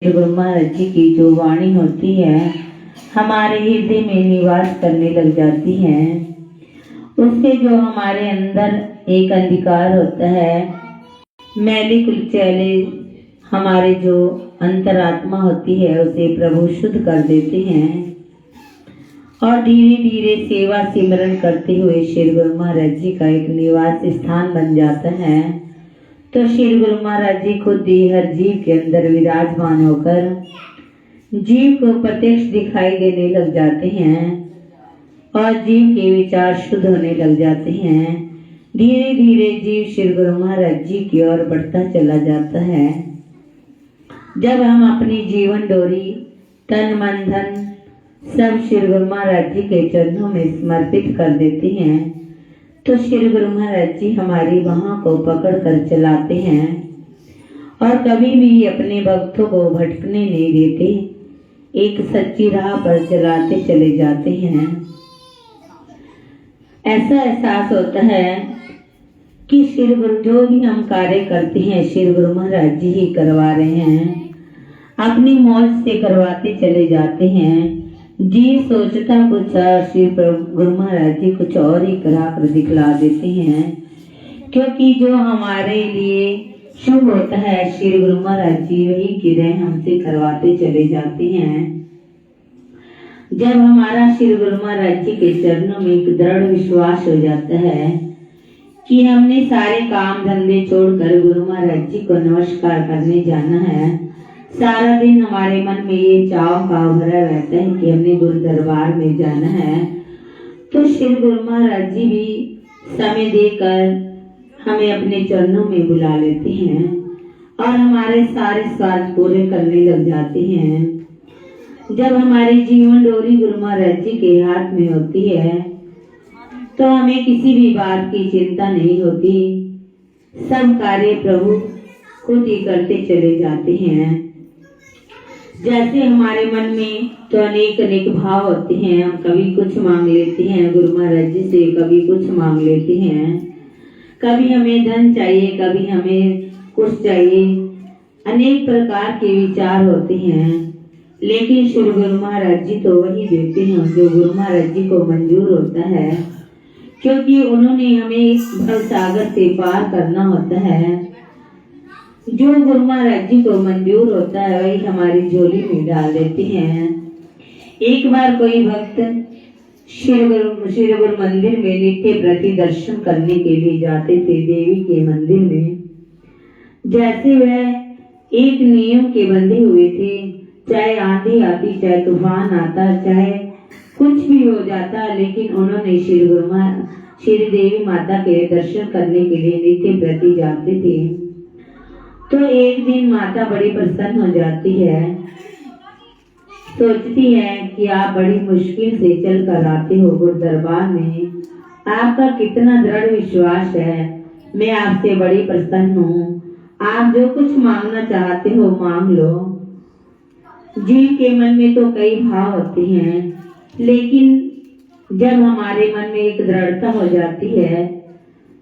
गुरु महाराज जी की जो वाणी होती है हमारे हृदय में निवास करने लग जाती है। उससे जो हमारे अंदर एक अंधकार होता है, मैले कुचैले हमारे जो अंतरात्मा होती है उसे प्रभु शुद्ध कर देते हैं और धीरे धीरे सेवा सिमरन करते हुए श्री गुरु महाराज जी का एक निवास स्थान बन जाता है। तो श्री गुरु महाराज जी खुद ही हर जीव के अंदर विराजमान होकर जीव को प्रत्यक्ष दिखाई देने लग जाते हैं और जीव के विचार शुद्ध होने लग जाते हैं। धीरे धीरे जीव श्री गुरु महाराज जी की ओर बढ़ता चला जाता है। जब हम अपनी जीवन डोरी तन मन धन सब श्री गुरु महाराज जी के चरणों में समर्पित कर देते हैं तो श्री गुरु महाराज जी हमारी बाहों को पकड़ कर चलाते हैं और कभी भी अपने भक्तों को भटकने नहीं देते, एक सच्ची राह पर चलाते चले जाते हैं। ऐसा एहसास होता है कि श्री गुरु जो भी हम कार्य करते हैं श्री गुरु महाराज जी ही करवा रहे हैं, अपनी मौज से करवाते चले जाते हैं। जी सोचता कुछ और श्री गुरु महाराज जी कुछ और ही करा कर दिखला देते हैं, क्योंकि जो हमारे लिए शुभ होता है श्री गुरु महाराज जी वही क्रियाएं हमसे करवाते चले जाते हैं। जब हमारा श्री गुरु महाराज जी के चरणों में एक दृढ़ विश्वास हो जाता है कि हमने सारे काम धंधे छोड़कर गुरु महाराज जी को नमस्कार करने जाना है, सारा दिन हमारे मन में ये चाव भाव भरा रहता है कि हमने गुरु दरबार में जाना है, तो श्री गुरु महाराज जी भी समय देकर हमें अपने चरणों में बुला लेते हैं और हमारे सारे स्वार्थ पूरे करने लग जाते हैं। जब हमारी जीवन डोरी गुरु महाराज जी के हाथ में होती है तो हमें किसी भी बात की चिंता नहीं होती, सब कार्य प्रभु खुद ही करते चले जाते हैं। जैसे हमारे मन में तो अनेक अनेक भाव होते हैं, हम कभी कुछ मांग लेते हैं गुरु महाराज जी से, कभी कुछ मांग लेते हैं, कभी हमें धन चाहिए, कभी हमें कुछ चाहिए, अनेक प्रकार के विचार होते हैं। लेकिन श्री गुरु महाराज जी तो वही देते हैं जो गुरु महाराज जी को मंजूर होता है, क्योंकि उन्होंने हमें इस भव सागर से पार करना होता है। जो गुरु महाराज जी को मंजूर होता है वही हमारी झोली में डाल देते हैं। एक बार कोई भक्त श्री गुरु मंदिर में नित्य प्रति दर्शन करने के लिए जाते थे देवी के मंदिर में। जैसे वह एक नियम के बंधे हुए थे, चाहे आंधी आती, चाहे तूफान आता, चाहे कुछ भी हो जाता, लेकिन उन्होंने श्री देवी माता के दर्शन करने के लिए नित्य प्रति जाते थे। तो एक दिन माता बड़ी प्रसन्न हो जाती है, सोचती है कि आप बड़ी मुश्किल से चल कर आते हो गुरु दरबार में, आपका कितना दृढ़ विश्वास है, मैं आपसे बड़ी प्रसन्न हूँ, आप जो कुछ मांगना चाहते हो मांग लो। जीव के मन में तो कई भाव होते हैं, लेकिन जब हमारे मन में एक दृढ़ता हो जाती है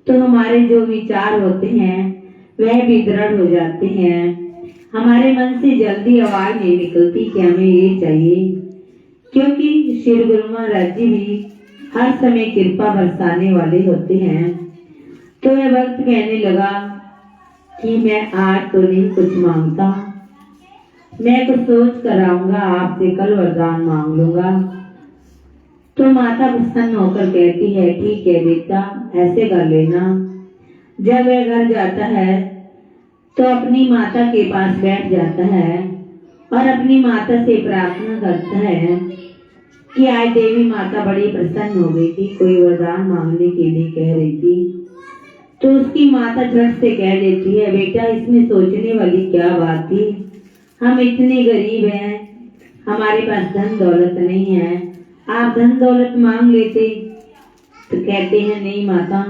तो हमारे जो विचार होते हैं वह भी दृढ़ हो जाते हैं। हमारे मन से जल्दी आवाज नहीं निकलती कि हमें ये चाहिए, क्योंकि श्री गुरु महाराज जी भी हर समय कृपा बरसाने वाले होते हैं। तो यह वक्त कहने लगा कि मैं आज तो नहीं कुछ मांगता, मैं तो सोच कर आऊंगा, आपसे कल वरदान मांग लूंगा। तो माता प्रसन्न होकर कहती है ठीक है बेटा, ऐसे कर लेना। जब वह घर जाता है तो अपनी माता के पास बैठ जाता है और अपनी माता से प्रार्थना करता है कि आज देवी माता बड़ी प्रसन्न हो गई थी, कोई वरदान मांगने के लिए कह रही थी। तो उसकी माता झट से कह देती है बेटा, इसमें सोचने वाली क्या बात थी, हम इतने गरीब हैं, हमारे पास धन दौलत नहीं है, आप धन दौलत मांग लेते। तो कहते हैं नहीं माता,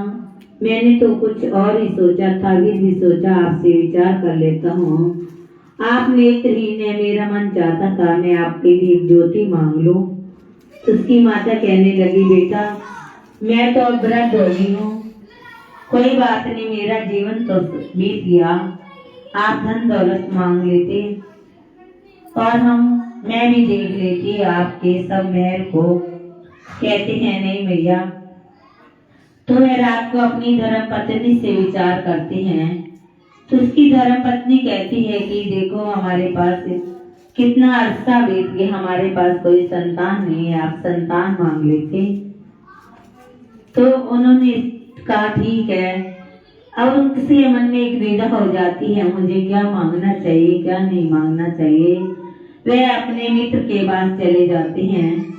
मैंने तो कुछ और ही सोचा था, भी सोचा आपसे विचार कर लेता हूँ। आप नेत्रहीन है, मेरा मन चाहता था मैं आपके लिए एक ज्योति मांग लूं। तो उसकी माता कहने लगी बेटा, मैं तो अब वृद्ध हो गई हूँ, कोई बात नहीं, मेरा जीवन तो बीत गया, आप धन दौलत मांग लेते और मैं भी देख लेती आपके सब महल को। कहते हैं नहीं भैया। तो वह रात को अपनी धर्म पत्नी से विचार करते हैं। तो उसकी धर्म पत्नी कहती है कि देखो हमारे पास कितना अरसा बीत गया, हमारे पास कोई संतान नहीं है, आप संतान मांग लेते। तो उन्होंने कहा ठीक है। अब उनके मन में एक द्विधा हो जाती है, मुझे क्या मांगना चाहिए क्या नहीं मांगना चाहिए। वे अपने मित्र के पास चले जाते हैं।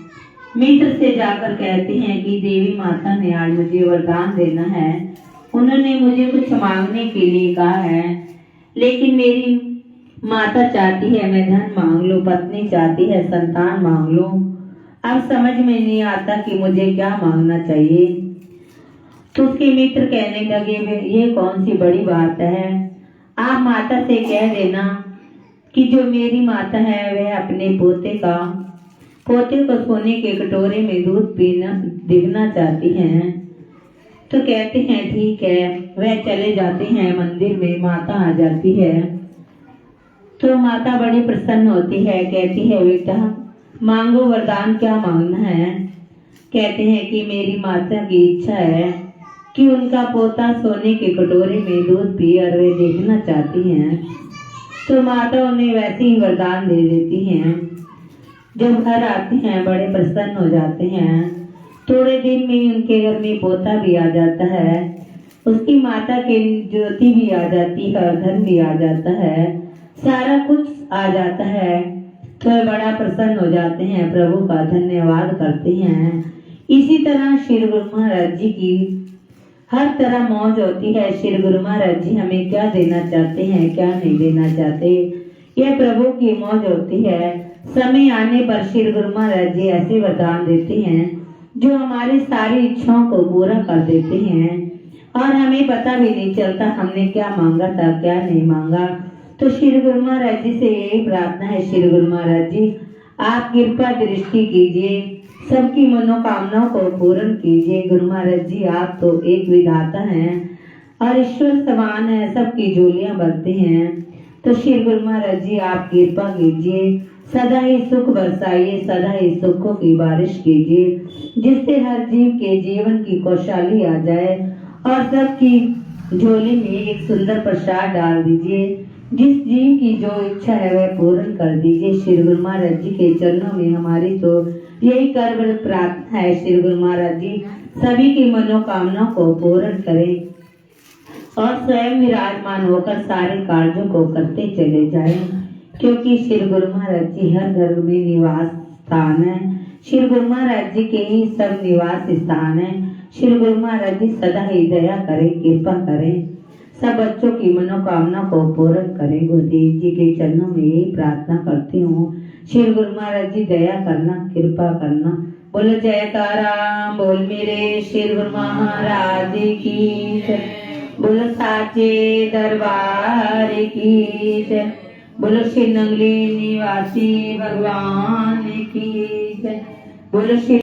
मित्र से जाकर कहते हैं कि देवी माता ने आज मुझे वरदान देना है, उन्होंने मुझे कुछ मांगने के लिए कहा है, लेकिन मेरी माता चाहती है मैं धन मांग लूं, पत्नी चाहती है संतान मांग लूं। अब समझ में नहीं आता कि मुझे क्या मांगना चाहिए। तो उसके मित्र कहने लगे ये कौन सी बड़ी बात है, आप माता से कह देना कि जो मेरी माता है वह अपने पोते को सोने के कटोरे में दूध पीना दिखना चाहती हैं। तो कहते हैं ठीक है। वह चले जाते हैं मंदिर में, माता आ जाती है। तो माता बड़ी प्रसन्न होती है, कहती है बेटा मांगो वरदान क्या मांगना है। कहते हैं कि मेरी माता की इच्छा है कि उनका पोता सोने के कटोरे में दूध पिए और वे देखना चाहती हैं। तो माता उन्हें वैसे ही वरदान दे देती हैं। जब घर आते हैं बड़े प्रसन्न हो जाते हैं। थोड़े दिन में ही उनके घर में पोता भी आ जाता है, उसकी माता के ज्योति भी आ जाती है और धन भी आ जाता है, सारा कुछ आ जाता है। तो बड़ा प्रसन्न हो जाते हैं, प्रभु का धन्यवाद करते हैं। इसी तरह श्री गुरु महाराज जी की हर तरह मौज होती है। श्री गुरु महाराज जी हमें क्या देना चाहते हैं क्या नहीं देना चाहते, यह प्रभु की मौज होती है। समय आने पर श्री गुरु महाराज जी ऐसे वरदान देते हैं जो हमारी सारी इच्छाओं को पूरा कर देते हैं और हमें पता भी नहीं चलता हमने क्या मांगा था क्या नहीं मांगा। तो श्री गुरु महाराज जी से यही प्रार्थना है, श्री गुरु महाराज जी आप कृपा दृष्टि कीजिए, सबकी मनोकामनाओं को पूर्ण कीजिए। गुरु महाराज जी आप तो एक विधाता हैं और ईश्वर समान है, सबकी झोलियां भरते हैं। तो श्री गुरु महाराज जी आप कृपा कीजिए, सदा ही सुख बरसाइए, सदा ही सुखों की बारिश कीजिए, जिससे हर जीव के जीवन की खुशहाली आ जाए और सबकी झोली में एक सुंदर प्रसाद डाल दीजिए। जिस जीव की जो इच्छा है वह पूर्ण कर दीजिए। श्री गुरु महाराज जी के चरणों में हमारी तो यही कर प्रार्थना है। श्री गुरु महाराज जी सभी की मनोकामनाओं को पूर्ण करें और स्वयं विराजमान होकर सारे कार्यों को करते चले जाएं, क्योंकि श्री गुरु महाराज जी हर घर में निवास स्थान है। श्री गुरु महाराज जी के ही सब निवास स्थान है। श्री गुरु महाराज जी सदा ही दया करें, कृपा करें, सब बच्चों की मनोकामना को पूर्ण करें। गुरुदेव जी के चरणों में यही प्रार्थना करती हूँ। श्री गुरु महाराज जी दया करना, कृपा करना। बोलो जयकारा बोल मेरे श्री गुरु महाराज की जय, बोलो साचे दरबार की जय, बोलो श्री नंगली निवासी भगवान की जय, बोलो श्री